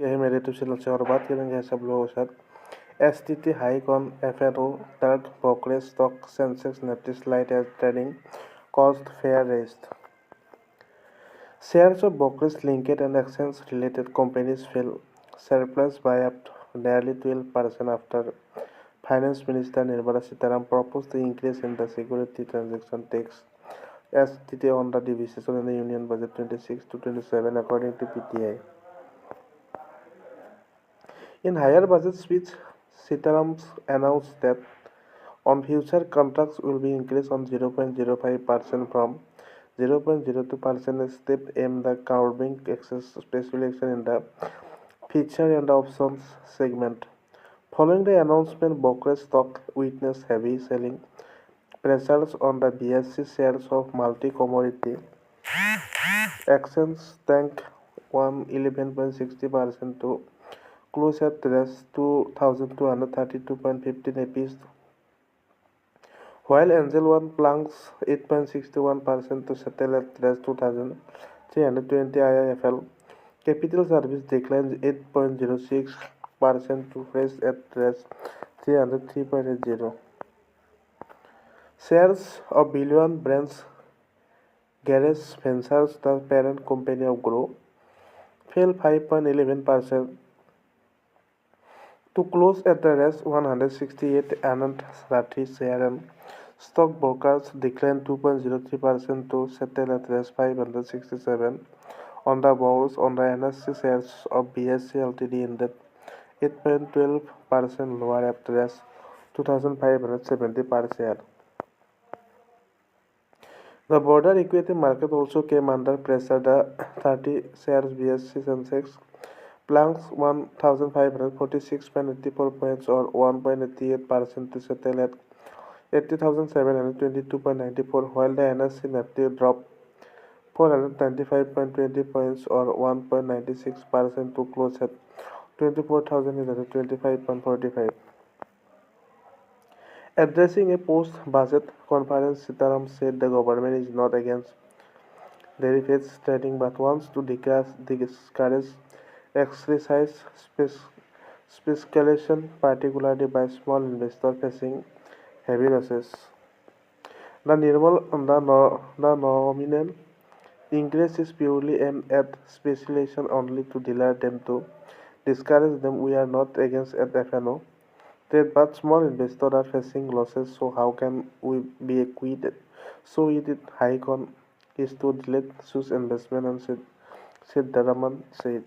मेरे तो चैनल से और बात करेंगे सब लोगों के साथ STT hike on FNO third brokerage stock Sensex Nifty slide as trading cost fair raised. Shares of brokerage linked and exchange related companies fell surplus by up to nearly 12% after Finance Minister Nirmala Sitharaman proposed the increase in the Securities Transaction Tax STT on the division in the Union Budget 26 to 27 according to PTI. In higher budget speech, Sitharaman announced that on future contracts will be increased on 0.05% from 0.02% step aimed at curbing excess speculation in the future and options segment. Following the announcement, brokerage stock witnessed heavy selling pressures on the BSE shares of multi-commodity exchange tanked 11.60% to close at 2,232.15 apiece, while Angel 1 plunged 8.61% to settle at 2,320. IIFL Capital Services declined 8.06% to fresh at 303.80. Shares of Billionbrains Garage Ventures, the parent company of Groww, fell 5.11% to close at the rest 168. Anand Rathi share and stock brokers declined 2.03% to settle at rest 567 on the bourse. On the NSE shares of BSE Ltd ended 8.12% lower at rest 2,570 per share. The broader equity market also came under pressure. The 30 shares BSE Sensex plunged 1,546.84 points or 1.88% to settle at 80,722.94, while the NSE Nifty dropped 495.20 points or 1.96% to close at 24,825.45. Addressing a post-budget conference, Sitharaman said the government is not against derivatives trading but wants to discourage excessive speculation, particularly by small investors facing heavy losses. The nominal increase is purely aimed at speculation only to delay them, to discourage them. We are not against FNO trade, but small investors are facing losses, so how can we be equated? So it is hike on is to delay such investment, and Sitharaman said.